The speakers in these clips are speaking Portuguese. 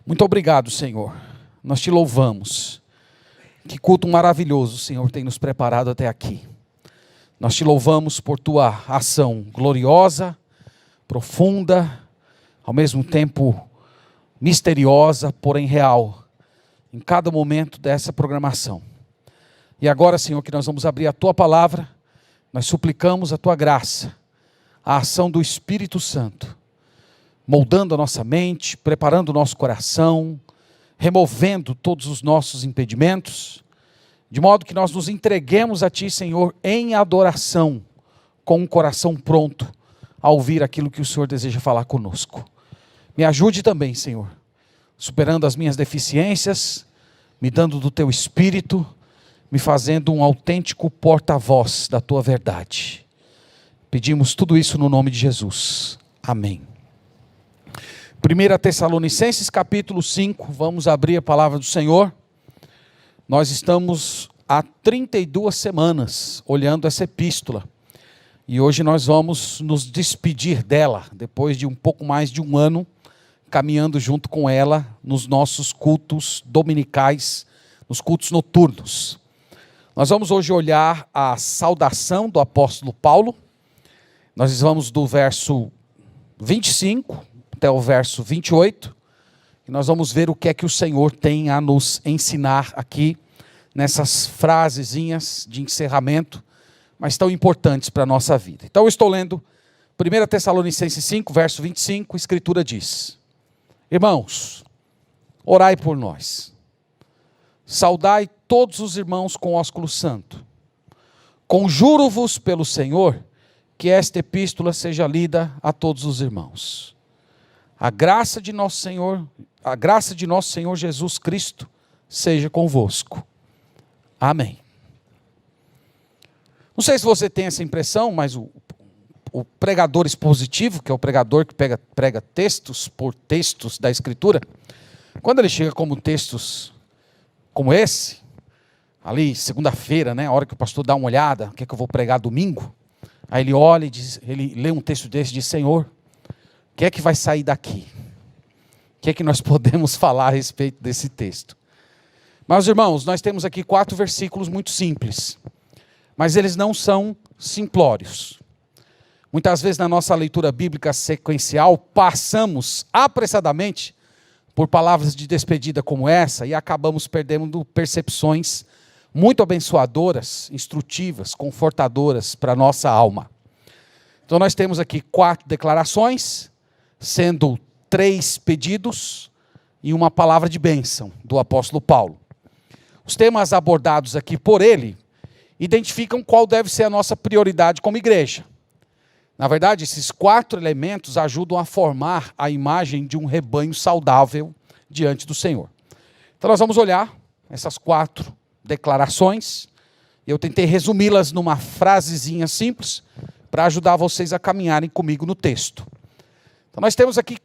Muito obrigado, Senhor. Nós te louvamos. Que culto maravilhoso o Senhor tem nos preparado até aqui. Nós te louvamos por tua ação gloriosa, profunda, ao mesmo tempo misteriosa, porém real, em cada momento dessa programação. E agora, Senhor, que nós vamos abrir a tua palavra, nós suplicamos a tua graça, a ação do Espírito Santo, moldando a nossa mente, preparando o nosso coração, removendo todos os nossos impedimentos, de modo que nós nos entreguemos a Ti, Senhor, em adoração, com um coração pronto a ouvir aquilo que o Senhor deseja falar conosco. Me ajude também, Senhor, superando as minhas deficiências, me dando do Teu Espírito, me fazendo um autêntico porta-voz da Tua verdade. Pedimos tudo isso no nome de Jesus. Amém. 1 Tessalonicenses capítulo 5, vamos abrir a palavra do Senhor. Nós estamos há 32 semanas olhando essa epístola. E hoje nós vamos nos despedir dela, depois de um pouco mais de um ano, caminhando junto com ela nos nossos cultos dominicais, nos cultos noturnos. Nós vamos hoje olhar a saudação do apóstolo Paulo. Nós vamos do verso 25 até o verso 28, e nós vamos ver o que é que o Senhor tem a nos ensinar aqui, nessas frasezinhas de encerramento, mas tão importantes para a nossa vida. Então eu estou lendo 1 Tessalonicenses 5, verso 25, a Escritura diz: Irmãos, orai por nós, saudai todos os irmãos com ósculo santo, conjuro-vos pelo Senhor, que esta epístola seja lida a todos os irmãos. A graça de nosso Senhor Jesus Cristo seja convosco. Amém. Não sei se você tem essa impressão, mas o pregador expositivo, que é o pregador que prega textos por textos da Escritura, quando ele chega como textos como esse, ali segunda-feira, né, a hora que o pastor dá uma olhada, o que é que eu vou pregar domingo, aí ele olha e diz, ele lê um texto desse e diz: Senhor, o que é que vai sair daqui? O que é que nós podemos falar a respeito desse texto? Meus irmãos, nós temos aqui 4 versículos muito simples, mas eles não são simplórios. Muitas vezes na nossa leitura bíblica sequencial, passamos apressadamente por palavras de despedida como essa e acabamos perdendo percepções muito abençoadoras, instrutivas, confortadoras para a nossa alma. Então nós temos aqui 4 declarações, sendo 3 pedidos e uma palavra de bênção do apóstolo Paulo. Os temas abordados aqui por ele identificam qual deve ser a nossa prioridade como igreja. Na verdade, esses 4 elementos ajudam a formar a imagem de um rebanho saudável diante do Senhor. Então nós vamos olhar essas 4 declarações. Eu tentei resumi-las numa frasezinha simples para ajudar vocês a caminharem comigo no texto. Então nós temos aqui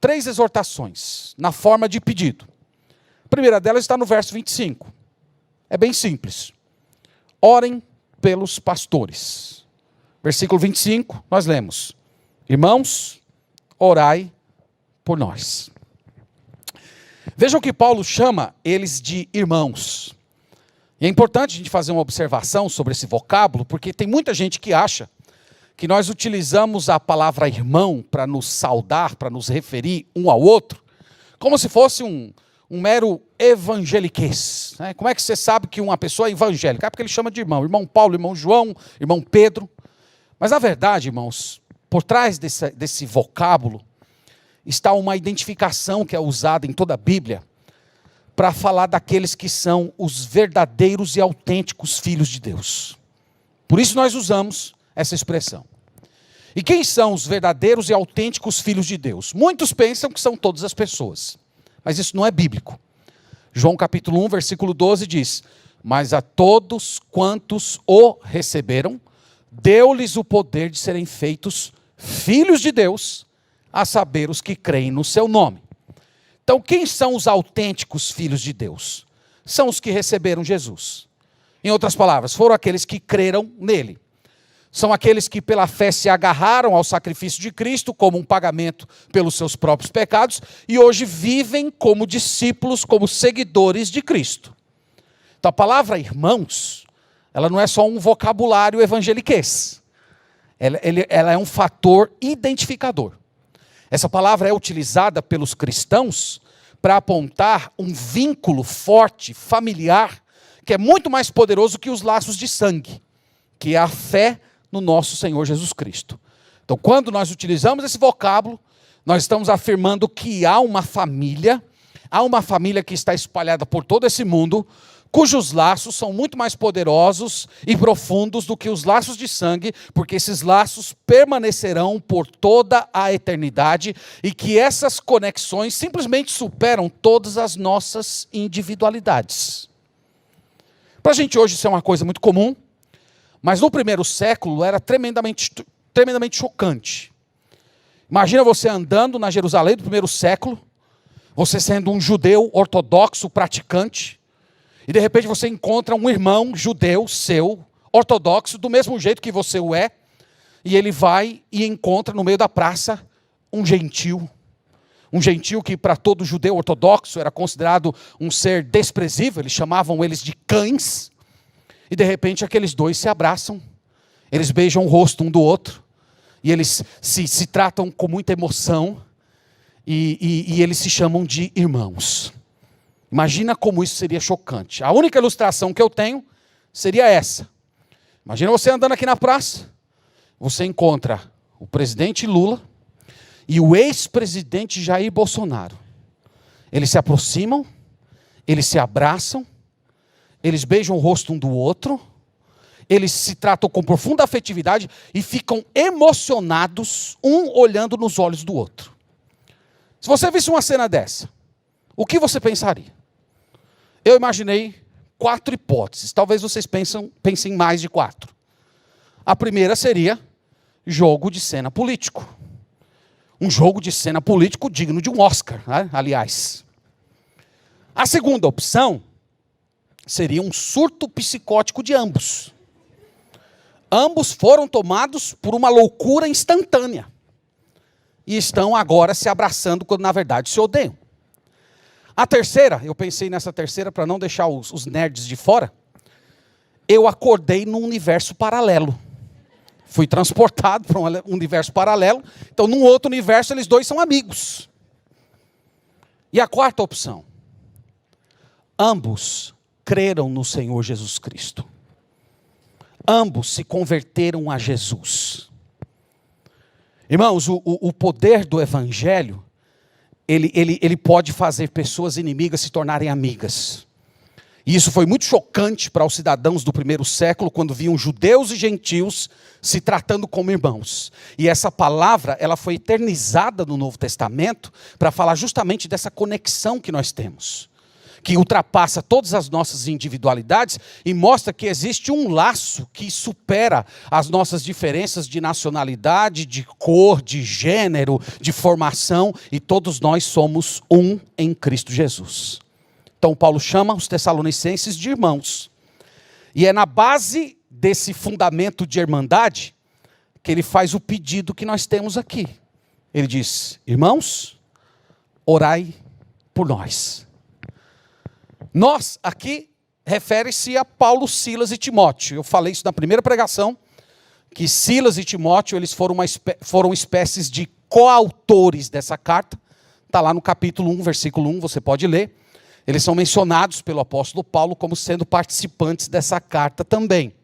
3 exortações, na forma de pedido. A primeira delas está no verso 25. É bem simples. Orem pelos pastores. Versículo 25, nós lemos: Irmãos, orai por nós. Vejam que Paulo chama eles de irmãos. E é importante a gente fazer uma observação sobre esse vocábulo, porque tem muita gente que acha que nós utilizamos a palavra irmão para nos saudar, para nos referir um ao outro, como se fosse um mero evangeliquez. Né? Como é que você sabe que uma pessoa é evangélica? É porque ele chama de irmão. Irmão Paulo, irmão João, irmão Pedro. Mas na verdade, irmãos, por trás desse vocábulo está uma identificação que é usada em toda a Bíblia para falar daqueles que são os verdadeiros e autênticos filhos de Deus. Por isso nós usamos essa expressão. E quem são os verdadeiros e autênticos filhos de Deus? Muitos pensam que são todas as pessoas, mas isso não é bíblico. João capítulo 1, versículo 12 diz: Mas a todos quantos o receberam, deu-lhes o poder de serem feitos filhos de Deus, a saber, os que creem no seu nome. Então, quem são os autênticos filhos de Deus? São os que receberam Jesus. Em outras palavras, foram aqueles que creram nele. São aqueles que pela fé se agarraram ao sacrifício de Cristo como um pagamento pelos seus próprios pecados e hoje vivem como discípulos, como seguidores de Cristo. Então a palavra irmãos, ela não é só um vocabulário evangeliquez. Ela é um fator identificador. Essa palavra é utilizada pelos cristãos para apontar um vínculo forte, familiar, que é muito mais poderoso que os laços de sangue, que é a fé no nosso Senhor Jesus Cristo. Então, quando nós utilizamos esse vocábulo, nós estamos afirmando que há uma família que está espalhada por todo esse mundo, cujos laços são muito mais poderosos e profundos do que os laços de sangue, porque esses laços permanecerão por toda a eternidade e que essas conexões simplesmente superam todas as nossas individualidades. Para a gente hoje isso é uma coisa muito comum, mas no primeiro século era tremendamente chocante. Imagina você andando na Jerusalém do primeiro século, você sendo um judeu ortodoxo praticante, e de repente você encontra um irmão judeu seu, ortodoxo, do mesmo jeito que você o é, e ele vai e encontra no meio da praça um gentil que para todo judeu ortodoxo era considerado um ser desprezível, eles chamavam eles de cães, e de repente aqueles dois se abraçam, eles beijam o rosto um do outro, e eles se tratam com muita emoção, e eles se chamam de irmãos. Imagina como isso seria chocante. A única ilustração que eu tenho seria essa. Imagina você andando aqui na praça, você encontra o presidente Lula e o ex-presidente Jair Bolsonaro. Eles se aproximam, eles se abraçam, eles beijam o rosto um do outro, eles se tratam com profunda afetividade e ficam emocionados, um olhando nos olhos do outro. Se você visse uma cena dessa, o que você pensaria? Eu imaginei 4 hipóteses, talvez vocês pensem mais de 4. A primeira seria jogo de cena político. Um jogo de cena político digno de um Oscar, né? Aliás. A segunda opção seria um surto psicótico de ambos. Ambos foram tomados por uma loucura instantânea. E estão agora se abraçando quando na verdade se odeiam. A terceira, eu pensei nessa terceira para não deixar os nerds de fora. Eu acordei num universo paralelo. Fui transportado para um universo paralelo. Então, num outro universo, eles dois são amigos. E a quarta opção. Ambos creram no Senhor Jesus Cristo. Ambos se converteram a Jesus. Irmãos, o poder do Evangelho, ele pode fazer pessoas inimigas se tornarem amigas. E isso foi muito chocante para os cidadãos do primeiro século, quando viam judeus e gentios se tratando como irmãos. E essa palavra, ela foi eternizada no Novo Testamento para falar justamente dessa conexão que nós temos, que ultrapassa todas as nossas individualidades e mostra que existe um laço que supera as nossas diferenças de nacionalidade, de cor, de gênero, de formação, e todos nós somos um em Cristo Jesus. Então Paulo chama os tessalonicenses de irmãos. E é na base desse fundamento de irmandade que ele faz o pedido que nós temos aqui. Ele diz: irmãos, orai por nós. Nós, aqui, refere-se a Paulo, Silas e Timóteo. Eu falei isso na primeira pregação, que Silas e Timóteo eles foram espécies de coautores dessa carta. Está lá no capítulo 1, versículo 1, você pode ler. Eles são mencionados pelo apóstolo Paulo como sendo participantes dessa carta também.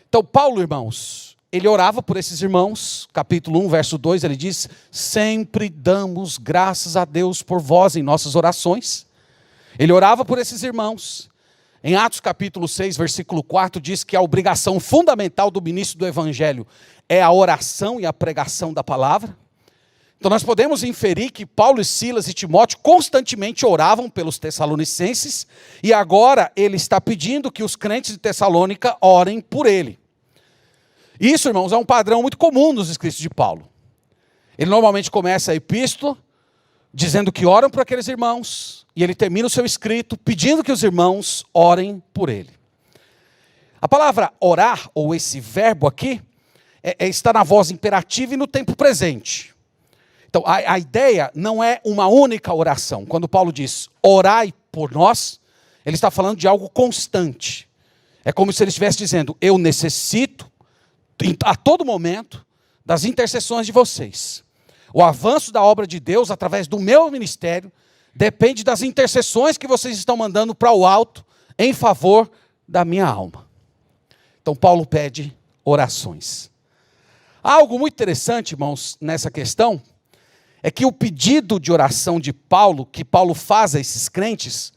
Então, Paulo, irmãos, ele orava por esses irmãos. Capítulo 1, verso 2, ele diz: sempre damos graças a Deus por vós em nossas orações. Ele orava por esses irmãos. Em Atos capítulo 6, versículo 4, diz que a obrigação fundamental do ministro do Evangelho é a oração e a pregação da palavra. Então nós podemos inferir que Paulo e Silas e Timóteo constantemente oravam pelos tessalonicenses, e agora ele está pedindo que os crentes de Tessalônica orem por ele. Isso, irmãos, é um padrão muito comum nos escritos de Paulo. Ele normalmente começa a epístola dizendo que oram por aqueles irmãos, e ele termina o seu escrito pedindo que os irmãos orem por ele. A palavra orar, ou esse verbo aqui, está na voz imperativa e no tempo presente. Então, a ideia não é uma única oração. Quando Paulo diz, orai por nós, ele está falando de algo constante. É como se ele estivesse dizendo, eu necessito, a todo momento, das intercessões de vocês. O avanço da obra de Deus, através do meu ministério, depende das intercessões que vocês estão mandando para o alto, em favor da minha alma. Então, Paulo pede orações. Há algo muito interessante, irmãos, nessa questão, é que o pedido de oração de Paulo, que Paulo faz a esses crentes,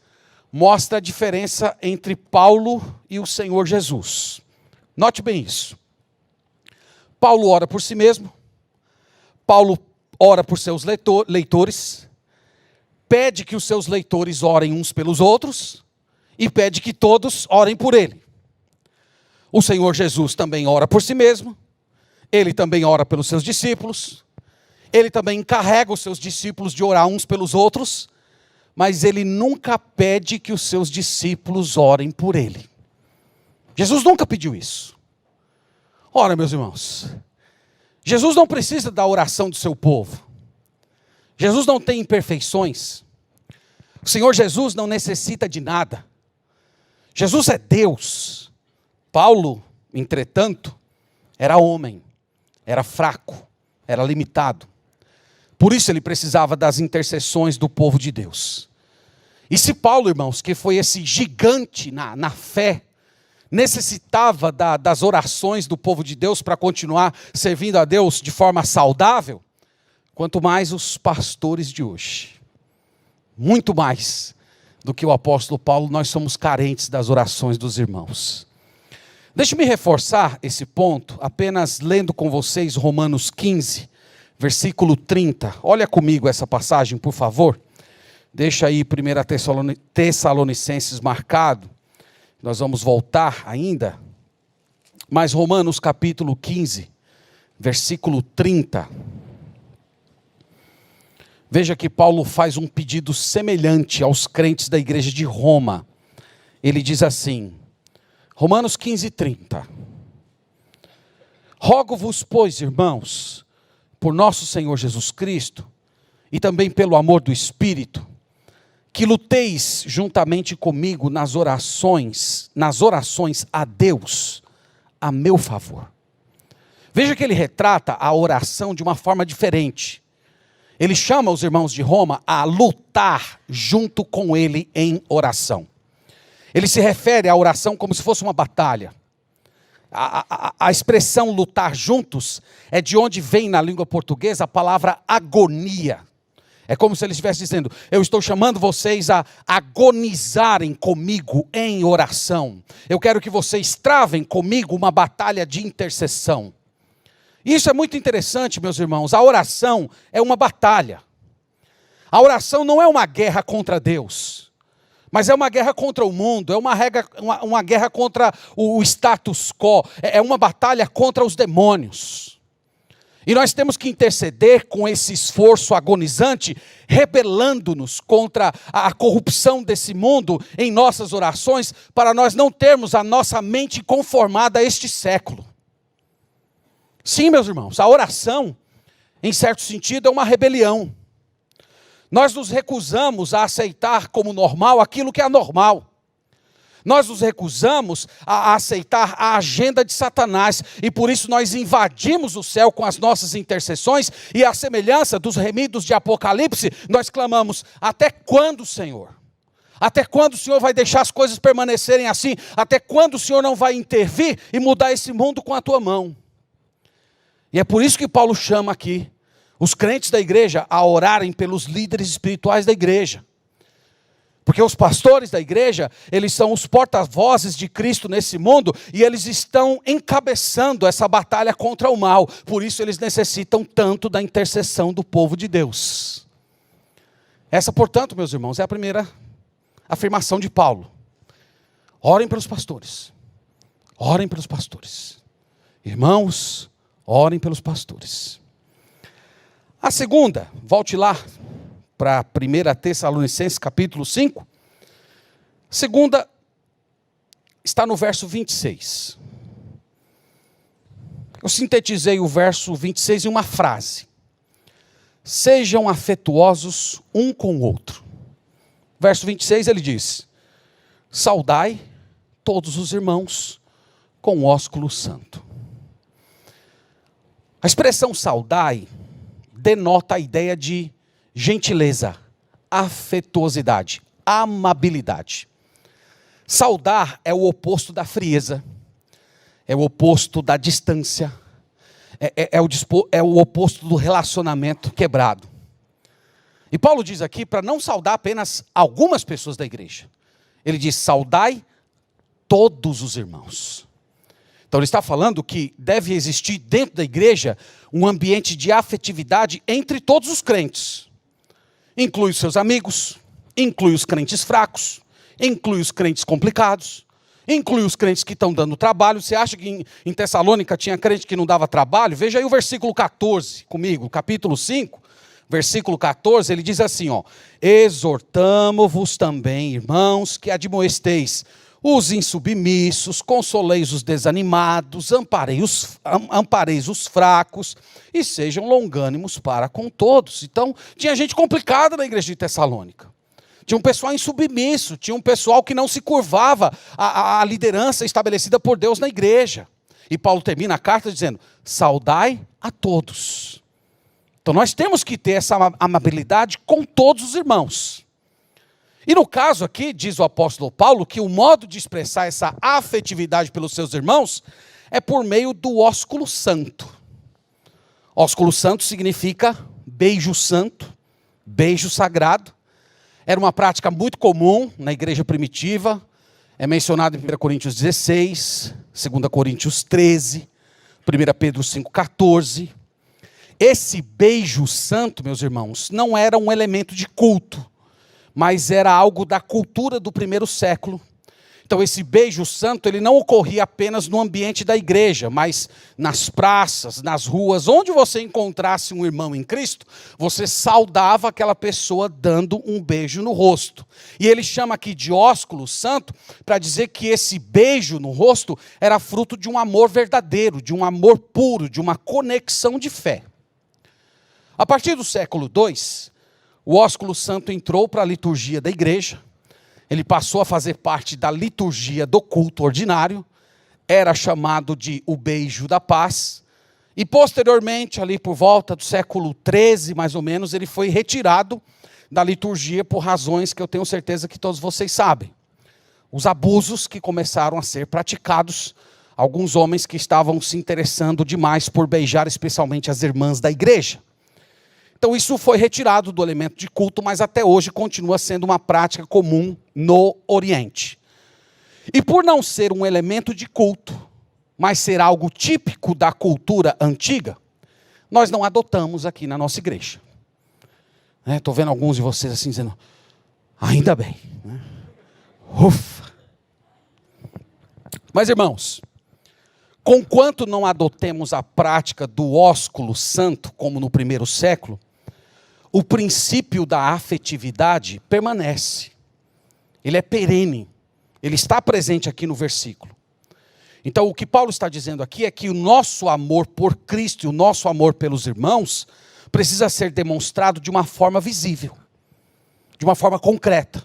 mostra a diferença entre Paulo e o Senhor Jesus. Note bem isso. Paulo ora por si mesmo, Paulo ora por seus leitores, pede que os seus leitores orem uns pelos outros, e pede que todos orem por ele. O Senhor Jesus também ora por si mesmo, ele também ora pelos seus discípulos, ele também encarrega os seus discípulos de orar uns pelos outros, mas ele nunca pede que os seus discípulos orem por ele. Jesus nunca pediu isso. Ora, meus irmãos, Jesus não precisa da oração do seu povo. Jesus não tem imperfeições. O Senhor Jesus não necessita de nada. Jesus é Deus. Paulo, entretanto, era homem, era fraco, era limitado. Por isso ele precisava das intercessões do povo de Deus. E se Paulo, irmãos, que foi esse gigante na fé, necessitava das orações do povo de Deus para continuar servindo a Deus de forma saudável, quanto mais os pastores de hoje. Muito mais do que o apóstolo Paulo, nós somos carentes das orações dos irmãos. Deixe-me reforçar esse ponto, apenas lendo com vocês Romanos 15, versículo 30. Olha comigo essa passagem, por favor. Deixa aí 1 Tessalonicenses marcado. Nós vamos voltar ainda. Mas Romanos capítulo 15, versículo 30. Veja que Paulo faz um pedido semelhante aos crentes da igreja de Roma. Ele diz assim, Romanos 15, 30. Rogo-vos, pois, irmãos, por nosso Senhor Jesus Cristo, e também pelo amor do Espírito, que luteis juntamente comigo nas orações a Deus, a meu favor. Veja que ele retrata a oração de uma forma diferente. Ele chama os irmãos de Roma a lutar junto com ele em oração. Ele se refere à oração como se fosse uma batalha. A expressão lutar juntos é de onde vem na língua portuguesa a palavra agonia. É como se ele estivesse dizendo, eu estou chamando vocês a agonizarem comigo em oração. Eu quero que vocês travem comigo uma batalha de intercessão. Isso é muito interessante, meus irmãos. A oração é uma batalha. A oração não é uma guerra contra Deus, mas é uma guerra contra o mundo, é uma guerra contra o status quo, é uma batalha contra os demônios. E nós temos que interceder com esse esforço agonizante, rebelando-nos contra a corrupção desse mundo em nossas orações, para nós não termos a nossa mente conformada a este século. Sim, meus irmãos, a oração, em certo sentido, é uma rebelião. Nós nos recusamos a aceitar como normal aquilo que é anormal. Nós nos recusamos a aceitar a agenda de Satanás, e por isso nós invadimos o céu com as nossas intercessões, e à semelhança dos remidos de Apocalipse, nós clamamos, até quando, Senhor? Até quando o Senhor vai deixar as coisas permanecerem assim? Até quando o Senhor não vai intervir e mudar esse mundo com a tua mão? E é por isso que Paulo chama aqui os crentes da igreja a orarem pelos líderes espirituais da igreja. Porque os pastores da igreja, eles são os porta-vozes de Cristo nesse mundo, e eles estão encabeçando essa batalha contra o mal. Por isso eles necessitam tanto da intercessão do povo de Deus. Essa, portanto, meus irmãos, é a primeira afirmação de Paulo. Orem pelos pastores. Orem pelos pastores. Irmãos, orem pelos pastores. A segunda, volte lá para 1 Tessalonicenses capítulo 5. Segunda está no verso 26. Eu sintetizei o verso 26 em uma frase. Sejam afetuosos um com o outro. Verso 26 ele diz: saudai todos os irmãos com ósculo santo. A expressão saudai denota a ideia de gentileza, afetuosidade, amabilidade. Saudar é o oposto da frieza, é o oposto da distância, é o oposto do relacionamento quebrado. E Paulo diz aqui para não saudar apenas algumas pessoas da igreja. Ele diz: saudai todos os irmãos. Então ele está falando que deve existir dentro da igreja um ambiente de afetividade entre todos os crentes. Inclui os seus amigos, inclui os crentes fracos, inclui os crentes complicados, inclui os crentes que estão dando trabalho. Você acha que em Tessalônica tinha crente que não dava trabalho? Veja aí o versículo 14 comigo, capítulo 5, versículo 14, ele diz assim, ó: exortamo-vos também, irmãos, que admoesteis os insubmissos, consoleis os desanimados, ampareis os fracos, e sejam longânimos para com todos. Então, tinha gente complicada na igreja de Tessalônica. Tinha um pessoal insubmisso, tinha um pessoal que não se curvava à liderança estabelecida por Deus na igreja. E Paulo termina a carta dizendo: saudai a todos. Então nós temos que ter essa amabilidade com todos os irmãos. E no caso aqui, diz o apóstolo Paulo, que o modo de expressar essa afetividade pelos seus irmãos é por meio do ósculo santo. Ósculo santo significa beijo santo, beijo sagrado. Era uma prática muito comum na igreja primitiva, é mencionado em 1 Coríntios 16, 2 Coríntios 13, 1 Pedro 5,14. Esse beijo santo, meus irmãos, não era um elemento de culto, mas era algo da cultura do primeiro século. Então esse beijo santo, ele não ocorria apenas no ambiente da igreja, mas nas praças, nas ruas, onde você encontrasse um irmão em Cristo, você saudava aquela pessoa dando um beijo no rosto. E ele chama aqui de ósculo santo para dizer que esse beijo no rosto era fruto de um amor verdadeiro, de um amor puro, de uma conexão de fé. A partir do século II, o ósculo santo entrou para a liturgia da igreja. Ele passou a fazer parte da liturgia do culto ordinário, era chamado de o beijo da paz, e posteriormente, ali por volta do século XIII, mais ou menos, ele foi retirado da liturgia por razões que eu tenho certeza que todos vocês sabem. Os abusos que começaram a ser praticados, alguns homens que estavam se interessando demais por beijar especialmente as irmãs da igreja. Então isso foi retirado do elemento de culto, mas até hoje continua sendo uma prática comum no Oriente. E por não ser um elemento de culto, mas ser algo típico da cultura antiga, nós não adotamos aqui na nossa igreja. Estou vendo alguns de vocês assim dizendo: ainda bem. Ufa. Mas irmãos, conquanto não adotemos a prática do ósculo santo, como no primeiro século, o princípio da afetividade permanece. Ele é perene. Ele está presente aqui no versículo. Então o que Paulo está dizendo aqui é que o nosso amor por Cristo e o nosso amor pelos irmãos precisa ser demonstrado de uma forma visível, de uma forma concreta.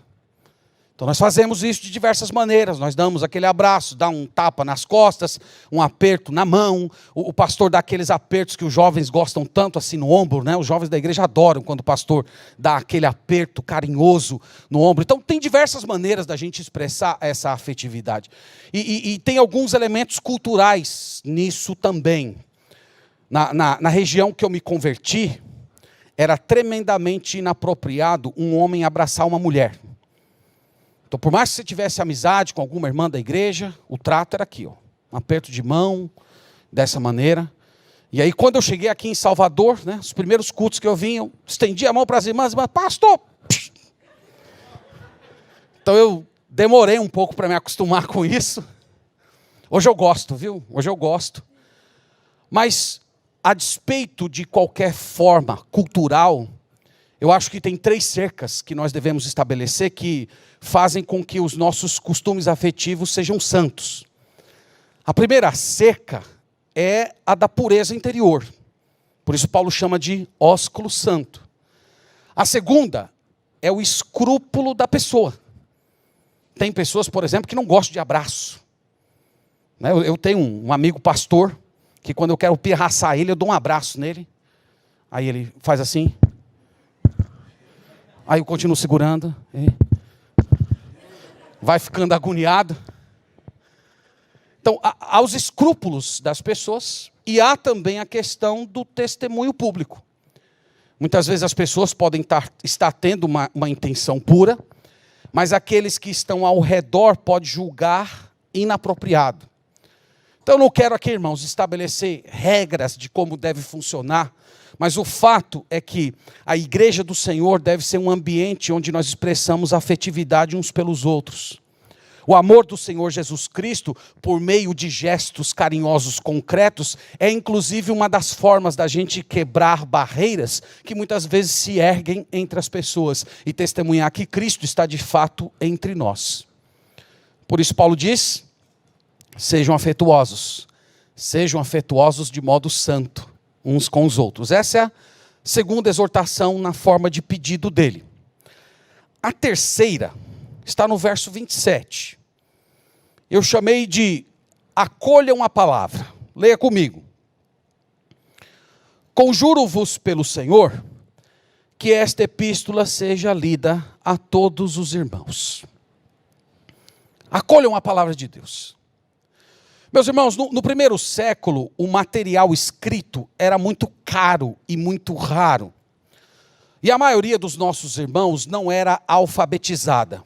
Então nós fazemos isso de diversas maneiras. Nós damos aquele abraço, dá um tapa nas costas, um aperto na mão. O pastor dá aqueles apertos que os jovens gostam tanto, assim no ombro, né? Os jovens da igreja adoram quando o pastor dá aquele aperto carinhoso no ombro. Então tem diversas maneiras da gente expressar essa afetividade. E tem alguns elementos culturais nisso também. Na região que eu me converti, era tremendamente inapropriado um homem abraçar uma mulher. Então, por mais que você tivesse amizade com alguma irmã da igreja, o trato era aqui, ó, um aperto de mão, dessa maneira. E aí, quando eu cheguei aqui em Salvador, né, os primeiros cultos que eu vim, eu estendi a mão para as irmãs, mas pastor! Então, eu demorei um pouco para me acostumar com isso. Hoje eu gosto, viu? Hoje eu gosto. Mas, a despeito de qualquer forma cultural, eu acho que tem 3 cercas que nós devemos estabelecer que fazem com que os nossos costumes afetivos sejam santos. A primeira cerca é a da pureza interior. Por isso Paulo chama de ósculo santo. A segunda é o escrúpulo da pessoa. Tem pessoas, por exemplo, que não gostam de abraço. Eu tenho um amigo pastor, que quando eu quero pirraçar ele, eu dou um abraço nele. Aí ele faz assim. Aí eu continuo segurando. Vai ficando agoniado. Então, há os escrúpulos das pessoas e há também a questão do testemunho público. Muitas vezes as pessoas podem estar tendo uma intenção pura, mas aqueles que estão ao redor podem julgar inapropriado. Então eu não quero aqui, irmãos, estabelecer regras de como deve funcionar, mas o fato é que a igreja do Senhor deve ser um ambiente onde nós expressamos afetividade uns pelos outros. O amor do Senhor Jesus Cristo, por meio de gestos carinhosos concretos, é inclusive uma das formas da gente quebrar barreiras que muitas vezes se erguem entre as pessoas e testemunhar que Cristo está de fato entre nós. Por isso Paulo diz: sejam afetuosos de modo santo uns com os outros. Essa é a segunda exortação na forma de pedido dele. A terceira está no verso 27. Eu chamei de acolham a palavra. Leia comigo. Conjuro-vos pelo Senhor que esta epístola seja lida a todos os irmãos. Acolham a palavra de Deus. Meus irmãos, no primeiro século, o material escrito era muito caro e muito raro. E a maioria dos nossos irmãos não era alfabetizada.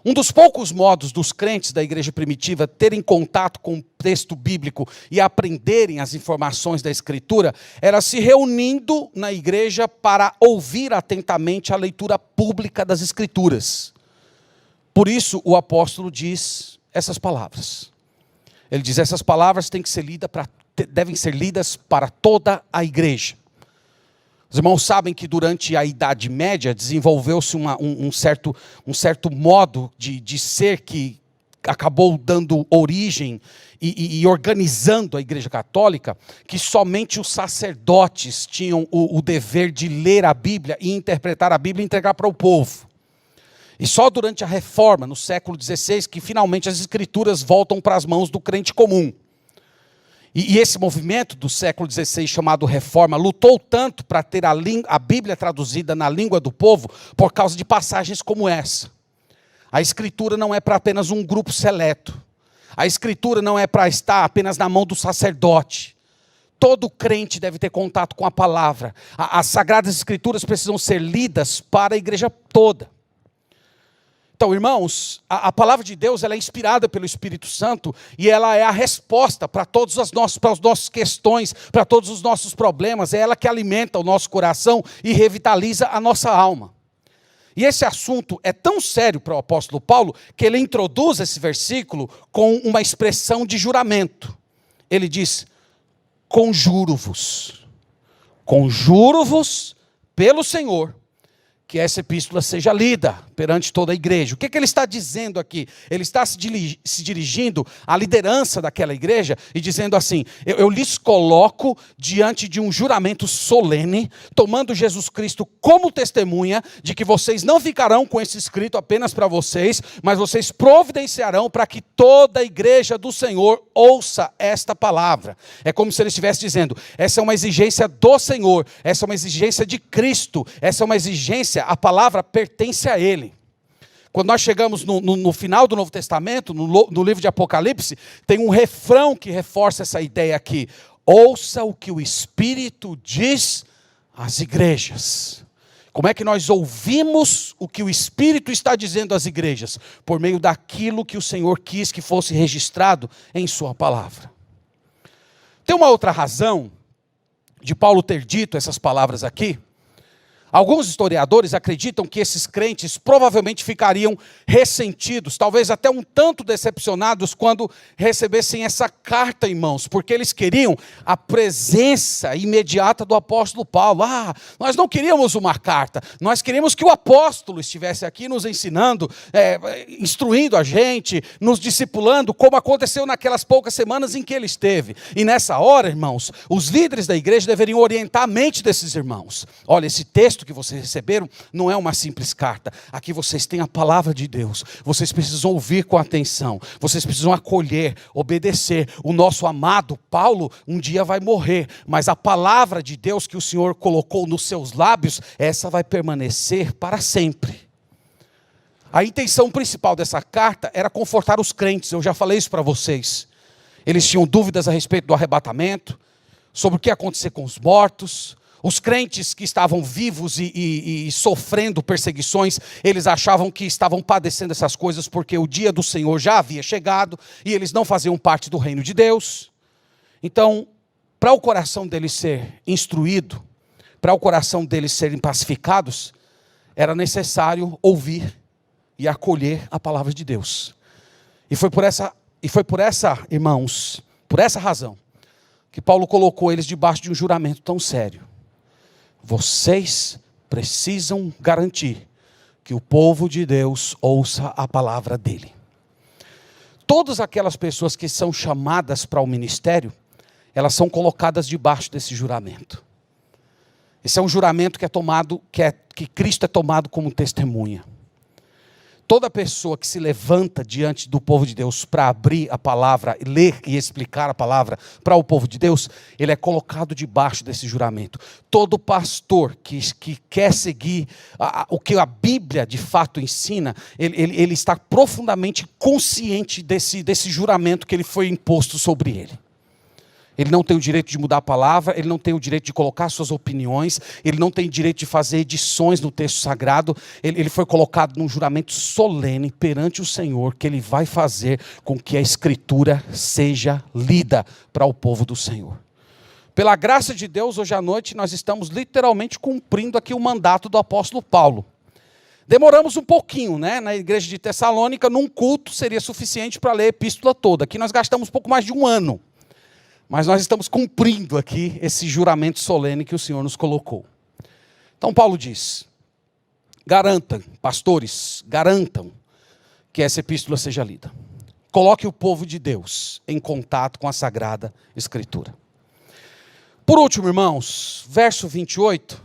Um dos poucos modos dos crentes da igreja primitiva terem contato com o texto bíblico e aprenderem as informações da Escritura era se reunindo na igreja para ouvir atentamente a leitura pública das Escrituras. Por isso o apóstolo diz essas palavras. Ele diz: essas palavras devem ser lidas para toda a igreja. Os irmãos sabem que durante a Idade Média desenvolveu-se um certo modo de ser que acabou dando origem e organizando a Igreja Católica, que somente os sacerdotes tinham o dever de ler a Bíblia e interpretar a Bíblia e entregar para o povo. E só durante a Reforma, no século XVI, que finalmente as Escrituras voltam para as mãos do crente comum. E esse movimento do século XVI, chamado Reforma, lutou tanto para ter a Bíblia traduzida na língua do povo, por causa de passagens como essa. A Escritura não é para apenas um grupo seleto. A Escritura não é para estar apenas na mão do sacerdote. Todo crente deve ter contato com a palavra. As Sagradas Escrituras precisam ser lidas para a igreja toda. Então, irmãos, a palavra de Deus ela é inspirada pelo Espírito Santo e ela é a resposta para todas as nossas questões, para todos os nossos problemas. É ela que alimenta o nosso coração e revitaliza a nossa alma. E esse assunto é tão sério para o apóstolo Paulo que ele introduz esse versículo com uma expressão de juramento. Ele diz: conjuro-vos pelo Senhor que essa epístola seja lida perante toda a igreja. O que ele está dizendo aqui? Ele está se dirigindo à liderança daquela igreja e dizendo assim: eu lhes coloco diante de um juramento solene, tomando Jesus Cristo como testemunha de que vocês não ficarão com esse escrito apenas para vocês, mas vocês providenciarão para que toda a igreja do Senhor ouça esta palavra. É como se ele estivesse dizendo: essa é uma exigência do Senhor, essa é uma exigência de Cristo, essa é uma exigência, a palavra pertence a Ele. Quando nós chegamos no final do Novo Testamento, no livro de Apocalipse, tem um refrão que reforça essa ideia aqui: ouça o que o Espírito diz às igrejas. Como é que nós ouvimos o que o Espírito está dizendo às igrejas? Por meio daquilo que o Senhor quis que fosse registrado em sua palavra. Tem uma outra razão de Paulo ter dito essas palavras aqui. Alguns historiadores acreditam que esses crentes provavelmente ficariam ressentidos, talvez até um tanto decepcionados quando recebessem essa carta em mãos, porque eles queriam a presença imediata do apóstolo Paulo. Nós não queríamos uma carta, nós queríamos que o apóstolo estivesse aqui nos ensinando, instruindo a gente, nos discipulando, como aconteceu naquelas poucas semanas em que ele esteve. E nessa hora, irmãos, os líderes da igreja deveriam orientar a mente desses irmãos. Olha, esse texto que vocês receberam não é uma simples carta. Aqui vocês têm a palavra de Deus. Vocês precisam ouvir com atenção. Vocês precisam acolher, obedecer. O nosso amado Paulo um dia vai morrer, mas a palavra de Deus que o Senhor colocou nos seus lábios, essa vai permanecer para sempre. A intenção principal dessa carta era confortar os crentes. Eu já falei isso para vocês. Eles tinham dúvidas a respeito do arrebatamento, sobre o que ia acontecer com os mortos. Os crentes que estavam vivos e sofrendo perseguições, eles achavam que estavam padecendo essas coisas porque o dia do Senhor já havia chegado e eles não faziam parte do reino de Deus. Então, para o coração deles ser instruído, para o coração deles serem pacificados, era necessário ouvir e acolher a palavra de Deus. E foi por essa, irmãos, por essa razão, que Paulo colocou eles debaixo de um juramento tão sério. Vocês precisam garantir que o povo de Deus ouça a palavra dele. Todas aquelas pessoas que são chamadas para o ministério, elas são colocadas debaixo desse juramento. Esse é um juramento que é tomado, que Cristo é tomado como testemunha. Toda pessoa que se levanta diante do povo de Deus para abrir a palavra, ler e explicar a palavra para o povo de Deus, ele é colocado debaixo desse juramento. Todo pastor que quer seguir o que a Bíblia de fato ensina, ele está profundamente consciente desse juramento que ele foi imposto sobre ele. Ele não tem o direito de mudar a palavra, ele não tem o direito de colocar suas opiniões, ele não tem direito de fazer edições no texto sagrado. Ele foi colocado num juramento solene perante o Senhor, que ele vai fazer com que a Escritura seja lida para o povo do Senhor. Pela graça de Deus, hoje à noite, nós estamos literalmente cumprindo aqui o mandato do apóstolo Paulo. Demoramos um pouquinho, né? Na igreja de Tessalônica, num culto seria suficiente para ler a epístola toda. Aqui nós gastamos um pouco mais de um ano. Mas nós estamos cumprindo aqui esse juramento solene que o Senhor nos colocou. Então Paulo diz, garantam, pastores, garantam que essa epístola seja lida. Coloque o povo de Deus em contato com a Sagrada Escritura. Por último, irmãos, verso 28,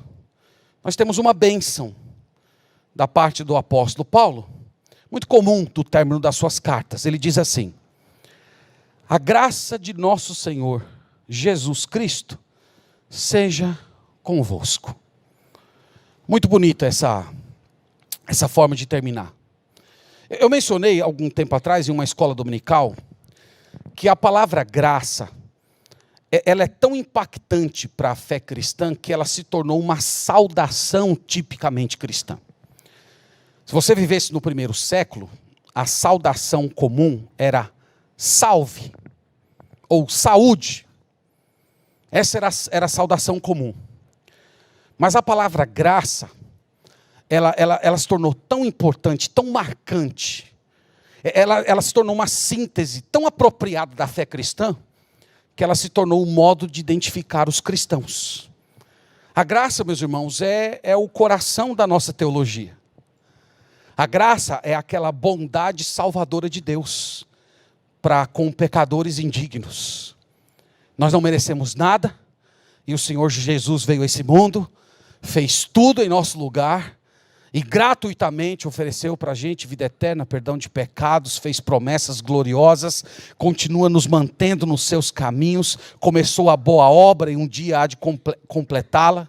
nós temos uma bênção da parte do apóstolo Paulo, muito comum do término das suas cartas. Ele diz assim: a graça de nosso Senhor Jesus Cristo seja convosco. Muito bonita essa forma de terminar. Eu mencionei algum tempo atrás em uma escola dominical que a palavra graça, ela é tão impactante para a fé cristã que ela se tornou uma saudação tipicamente cristã. Se você vivesse no primeiro século, a saudação comum era salve, ou saúde. Essa era a saudação comum. Mas a palavra graça, ela se tornou tão importante, tão marcante, ela se tornou uma síntese tão apropriada da fé cristã, que ela se tornou um modo de identificar os cristãos. A graça, meus irmãos, é o coração da nossa teologia. A graça é aquela bondade salvadora de Deus para com pecadores indignos. Nós não merecemos nada, e o Senhor Jesus veio a esse mundo, fez tudo em nosso lugar, e gratuitamente ofereceu para a gente vida eterna, perdão de pecados, fez promessas gloriosas, continua nos mantendo nos seus caminhos, começou a boa obra e um dia há de completá-la.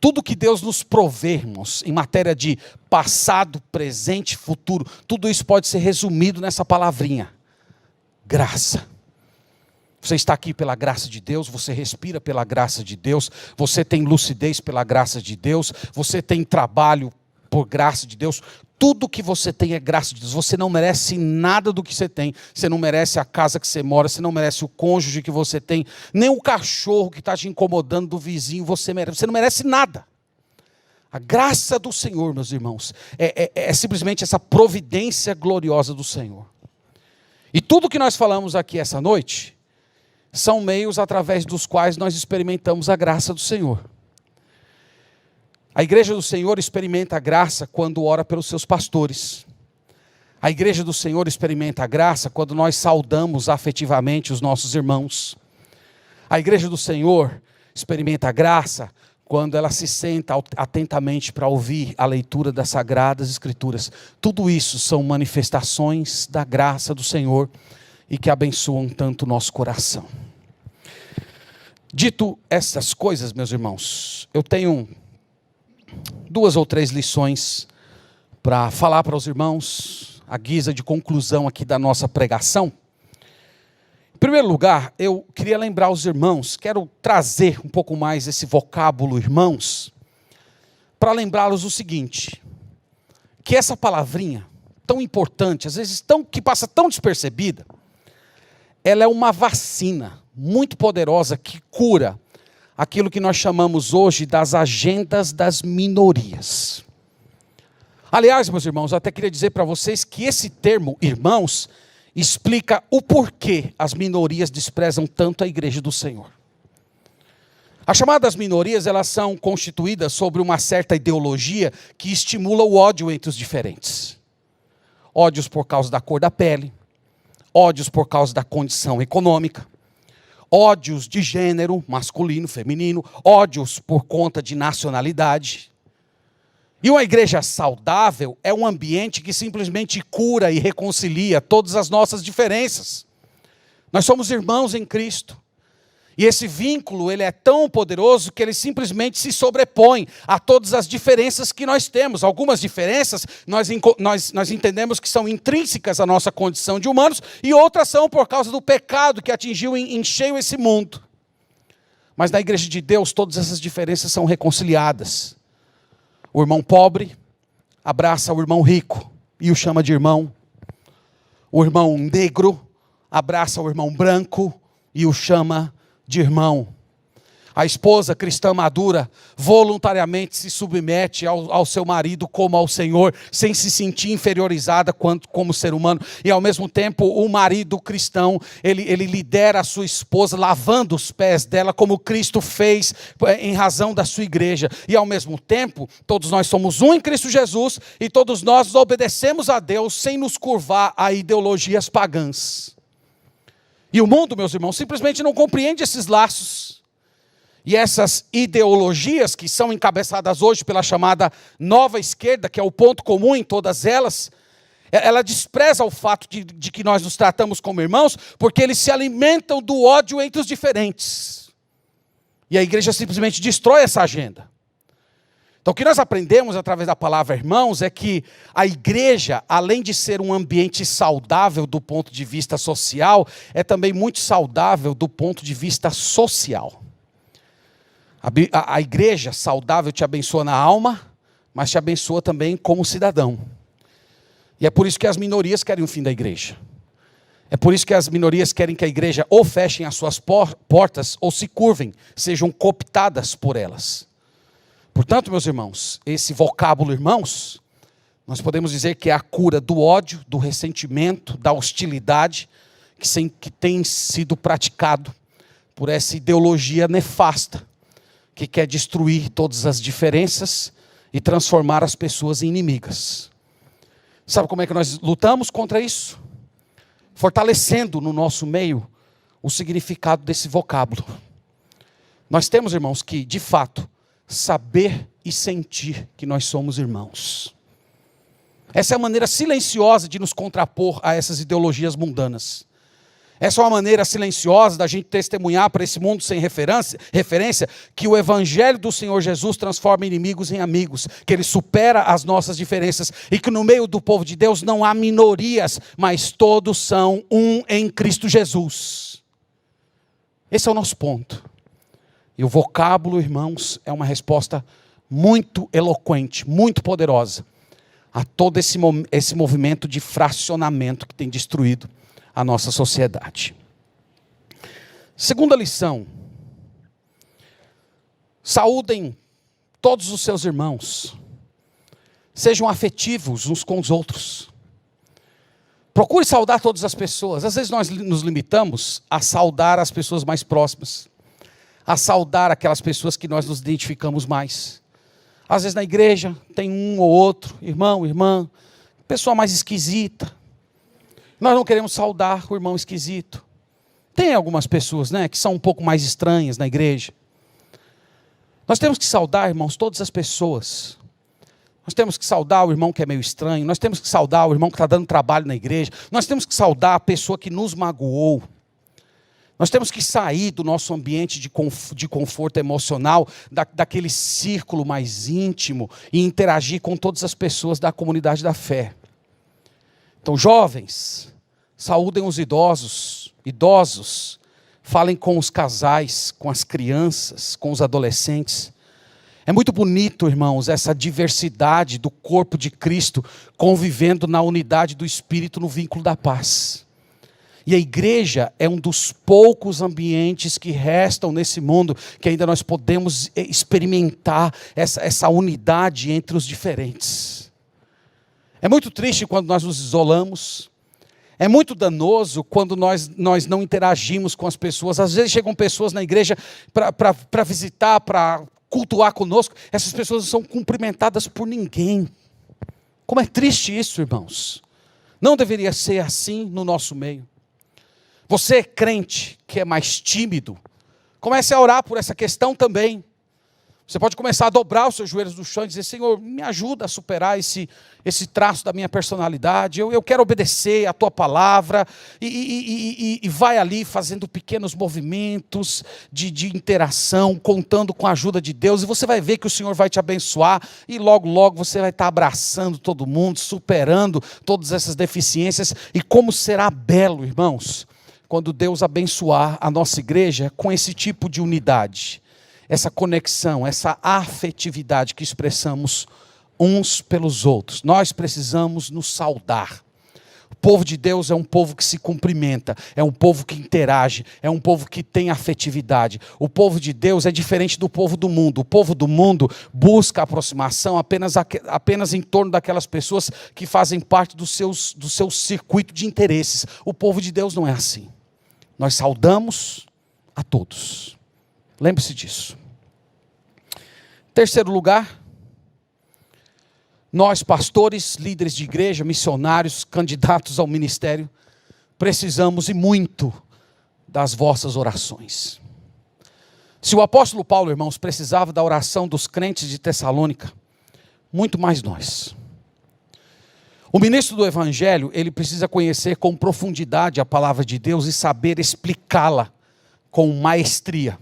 Tudo que Deus nos provê, irmãos, em matéria de passado, presente, futuro, tudo isso pode ser resumido nessa palavrinha: graça. Você está aqui pela graça de Deus, você respira pela graça de Deus, você tem lucidez pela graça de Deus, você tem trabalho por graça de Deus, tudo que você tem é graça de Deus. Você não merece nada do que você tem, você não merece a casa que você mora, você não merece o cônjuge que você tem, nem o cachorro que está te incomodando do vizinho, você não merece nada. A graça do Senhor, meus irmãos, é simplesmente essa providência gloriosa do Senhor. E tudo que nós falamos aqui essa noite são meios através dos quais nós experimentamos a graça do Senhor. A igreja do Senhor experimenta a graça quando ora pelos seus pastores. A igreja do Senhor experimenta a graça quando nós saudamos afetivamente os nossos irmãos. A igreja do Senhor experimenta a graça quando ela se senta atentamente para ouvir a leitura das Sagradas Escrituras. Tudo isso são manifestações da graça do Senhor e que abençoam tanto o nosso coração. Dito essas coisas, meus irmãos, eu tenho 2 ou 3 lições para falar para os irmãos, à guisa de conclusão aqui da nossa pregação. Em primeiro lugar, eu queria lembrar os irmãos, quero trazer um pouco mais esse vocábulo, irmãos, para lembrá-los o seguinte, que essa palavrinha tão importante, às vezes que passa tão despercebida, ela é uma vacina muito poderosa que cura aquilo que nós chamamos hoje das agendas das minorias. Aliás, meus irmãos, eu até queria dizer para vocês que esse termo, irmãos, explica o porquê as minorias desprezam tanto a igreja do Senhor. As chamadas minorias, elas são constituídas sobre uma certa ideologia que estimula o ódio entre os diferentes. Ódios por causa da cor da pele, ódios por causa da condição econômica, ódios de gênero, masculino, feminino, ódios por conta de nacionalidade. E uma igreja saudável é um ambiente que simplesmente cura e reconcilia todas as nossas diferenças. Nós somos irmãos em Cristo. E esse vínculo, ele é tão poderoso que ele simplesmente se sobrepõe a todas as diferenças que nós temos. Algumas diferenças nós entendemos que são intrínsecas à nossa condição de humanos e outras são por causa do pecado que atingiu em cheio esse mundo. Mas na igreja de Deus, todas essas diferenças são reconciliadas. O irmão pobre abraça o irmão rico e o chama de irmão. O irmão negro abraça o irmão branco e o chama de irmão. A esposa cristã madura voluntariamente se submete ao seu marido como ao Senhor, sem se sentir inferiorizada como ser humano. E ao mesmo tempo o marido cristão, ele lidera a sua esposa lavando os pés dela como Cristo fez em razão da sua igreja. E ao mesmo tempo, todos nós somos um em Cristo Jesus e todos nós obedecemos a Deus sem nos curvar a ideologias pagãs. E o mundo, meus irmãos, simplesmente não compreende esses laços. E essas ideologias que são encabeçadas hoje pela chamada nova esquerda, que é o ponto comum em todas elas, ela despreza o fato de que nós nos tratamos como irmãos, porque eles se alimentam do ódio entre os diferentes. E a igreja simplesmente destrói essa agenda. Então o que nós aprendemos através da palavra irmãos é que a igreja, além de ser um ambiente saudável do ponto de vista social, é também muito saudável do ponto de vista social. A igreja saudável te abençoa na alma, mas te abençoa também como cidadão. E é por isso que as minorias querem o fim da igreja. É por isso que as minorias querem que a igreja ou fechem as suas portas ou se curvem, sejam cooptadas por elas. Portanto, meus irmãos, esse vocábulo irmãos, nós podemos dizer que é a cura do ódio, do ressentimento, da hostilidade que tem sido praticado por essa ideologia nefasta, que quer destruir todas as diferenças e transformar as pessoas em inimigas. Sabe como é que nós lutamos contra isso? Fortalecendo no nosso meio o significado desse vocábulo. Nós temos, irmãos, que, de fato, saber e sentir que nós somos irmãos. Essa é a maneira silenciosa de nos contrapor a essas ideologias mundanas. Essa é uma maneira silenciosa da gente testemunhar para esse mundo sem referência que o evangelho do Senhor Jesus transforma inimigos em amigos, que ele supera as nossas diferenças e que no meio do povo de Deus não há minorias, mas todos são um em Cristo Jesus. Esse é o nosso ponto. E o vocábulo, irmãos, é uma resposta muito eloquente, muito poderosa a todo esse movimento de fracionamento que tem destruído a nossa sociedade. Segunda lição. Saúdem todos os seus irmãos. Sejam afetivos uns com os outros. Procure saudar todas as pessoas. Às vezes nós nos limitamos a saudar as pessoas mais próximas, a saudar aquelas pessoas que nós nos identificamos mais. Às vezes na igreja tem um ou outro, irmão, irmã, pessoa mais esquisita. Nós não queremos saudar o irmão esquisito. Tem algumas pessoas, né, que são um pouco mais estranhas na igreja. Nós temos que saudar, irmãos, todas as pessoas. Nós temos que saudar o irmão que é meio estranho. Nós temos que saudar o irmão que está dando trabalho na igreja. Nós temos que saudar a pessoa que nos magoou. Nós temos que sair do nosso ambiente de conforto emocional, daquele círculo mais íntimo, e interagir com todas as pessoas da comunidade da fé. Então, jovens, saúdem os idosos, falem com os casais, com as crianças, com os adolescentes. É muito bonito, irmãos, essa diversidade do corpo de Cristo convivendo na unidade do Espírito no vínculo da paz. E a igreja é um dos poucos ambientes que restam nesse mundo que ainda nós podemos experimentar essa unidade entre os diferentes. É muito triste quando nós nos isolamos. É muito danoso quando nós não interagimos com as pessoas. Às vezes chegam pessoas na igreja para visitar, para cultuar conosco. Essas pessoas não são cumprimentadas por ninguém. Como é triste isso, irmãos. Não deveria ser assim no nosso meio. Você, crente, que é mais tímido, comece a orar por essa questão também. Você pode começar a dobrar os seus joelhos no chão e dizer: Senhor, me ajuda a superar esse traço da minha personalidade. Eu quero obedecer a Tua palavra. E vai ali fazendo pequenos movimentos de interação, contando com a ajuda de Deus. E você vai ver que o Senhor vai te abençoar. E logo, logo você vai estar abraçando todo mundo, superando todas essas deficiências. E como será belo, irmãos, quando Deus abençoar a nossa igreja com esse tipo de unidade. Essa conexão, essa afetividade que expressamos uns pelos outros. Nós precisamos nos saudar. O povo de Deus é um povo que se cumprimenta, é um povo que interage, é um povo que tem afetividade. O povo de Deus é diferente do povo do mundo. O povo do mundo busca aproximação apenas em torno daquelas pessoas que fazem parte do seu circuito de interesses. O povo de Deus não é assim. Nós saudamos a todos. Lembre-se disso. Terceiro lugar, nós pastores, líderes de igreja, missionários, candidatos ao ministério, precisamos e muito das vossas orações. Se o apóstolo Paulo, irmãos, precisava da oração dos crentes de Tessalônica, muito mais nós. O ministro do evangelho, ele precisa conhecer com profundidade a palavra de Deus e saber explicá-la com maestria.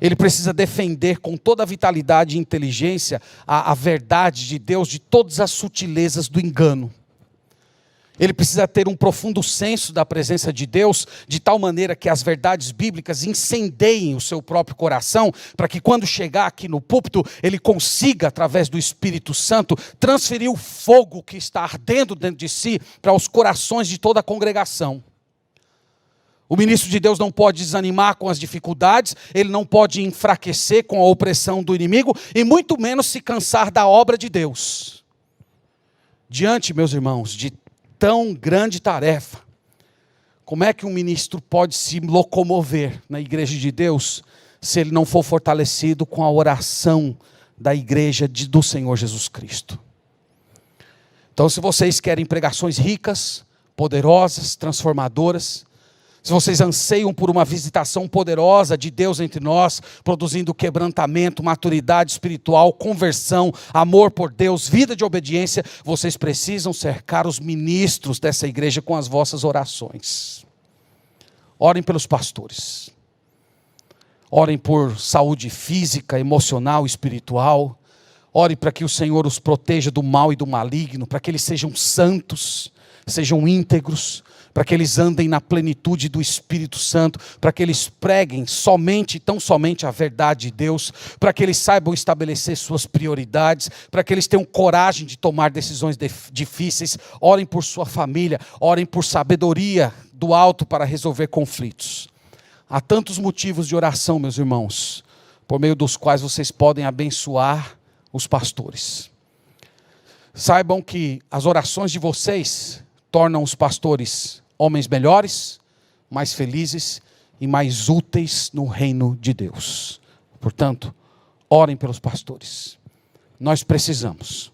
Ele precisa defender com toda a vitalidade e inteligência a verdade de Deus de todas as sutilezas do engano. Ele precisa ter um profundo senso da presença de Deus, de tal maneira que as verdades bíblicas incendeiem o seu próprio coração, para que quando chegar aqui no púlpito, ele consiga, através do Espírito Santo, transferir o fogo que está ardendo dentro de si para os corações de toda a congregação. O ministro de Deus não pode desanimar com as dificuldades, ele não pode enfraquecer com a opressão do inimigo, e muito menos se cansar da obra de Deus. Diante, meus irmãos, de tão grande tarefa, como é que um ministro pode se locomover na igreja de Deus, se ele não for fortalecido com a oração da igreja do Senhor Jesus Cristo? Então, se vocês querem pregações ricas, poderosas, transformadoras, se vocês anseiam por uma visitação poderosa de Deus entre nós, produzindo quebrantamento, maturidade espiritual, conversão, amor por Deus, vida de obediência, vocês precisam cercar os ministros dessa igreja com as vossas orações. Orem pelos pastores. Orem por saúde física, emocional, espiritual. Ore para que o Senhor os proteja do mal e do maligno, para que eles sejam santos, sejam íntegros, para que eles andem na plenitude do Espírito Santo, para que eles preguem somente e tão somente a verdade de Deus, para que eles saibam estabelecer suas prioridades, para que eles tenham coragem de tomar decisões difíceis. Orem por sua família, orem por sabedoria do alto para resolver conflitos. Há tantos motivos de oração, meus irmãos, por meio dos quais vocês podem abençoar os pastores. Saibam que as orações de vocês tornam os pastores homens melhores, mais felizes e mais úteis no reino de Deus. Portanto, orem pelos pastores. Nós precisamos.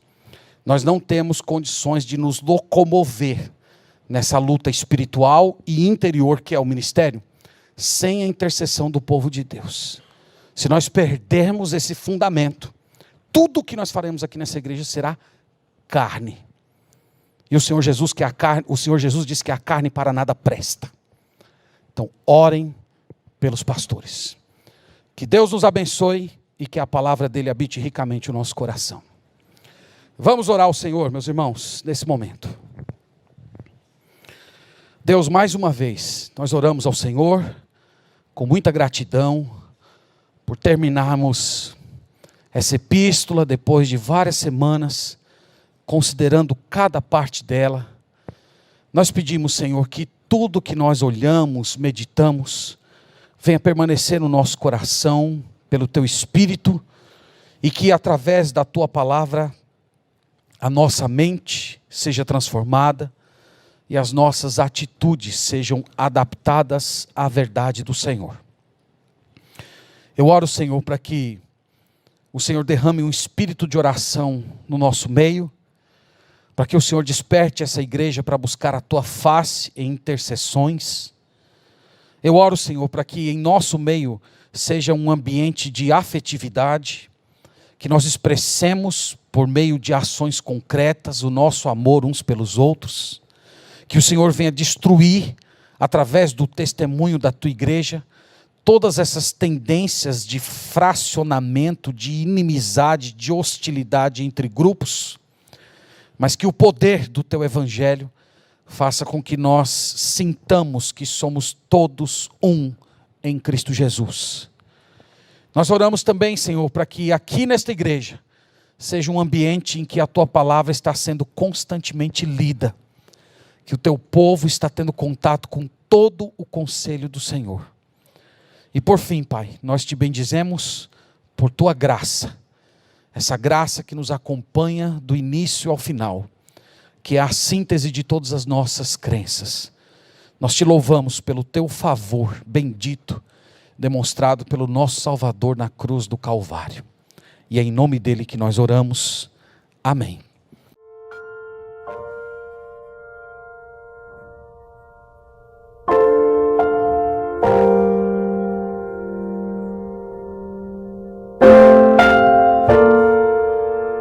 Nós não temos condições de nos locomover nessa luta espiritual e interior que é o ministério, sem a intercessão do povo de Deus. Se nós perdermos esse fundamento, tudo que nós faremos aqui nessa igreja será carne. E o Senhor Jesus disse que a carne para nada presta. Então, orem pelos pastores. Que Deus nos abençoe e que a palavra dele habite ricamente o nosso coração. Vamos orar ao Senhor, meus irmãos, nesse momento. Deus, mais uma vez, nós oramos ao Senhor com muita gratidão por terminarmos essa epístola depois de várias semanas, considerando cada parte dela. Nós pedimos, Senhor, que tudo que nós olhamos, meditamos, venha permanecer no nosso coração, pelo Teu Espírito, e que através da Tua palavra, a nossa mente seja transformada, e as nossas atitudes sejam adaptadas à verdade do Senhor. Eu oro, Senhor, para que o Senhor derrame um espírito de oração no nosso meio, para que o Senhor desperte essa igreja para buscar a Tua face em intercessões. Eu oro, Senhor, para que em nosso meio seja um ambiente de afetividade, que nós expressemos por meio de ações concretas o nosso amor uns pelos outros, que o Senhor venha destruir, através do testemunho da Tua igreja, todas essas tendências de fracionamento, de inimizade, de hostilidade entre grupos, mas que o poder do Teu Evangelho faça com que nós sintamos que somos todos um em Cristo Jesus. Nós oramos também, Senhor, para que aqui nesta igreja seja um ambiente em que a Tua palavra está sendo constantemente lida, que o Teu povo está tendo contato com todo o conselho do Senhor. E por fim, Pai, nós Te bendizemos por Tua graça, essa graça que nos acompanha do início ao final, que é a síntese de todas as nossas crenças. Nós Te louvamos pelo Teu favor bendito, demonstrado pelo nosso Salvador na cruz do Calvário. E é em nome dEle que nós oramos. Amém.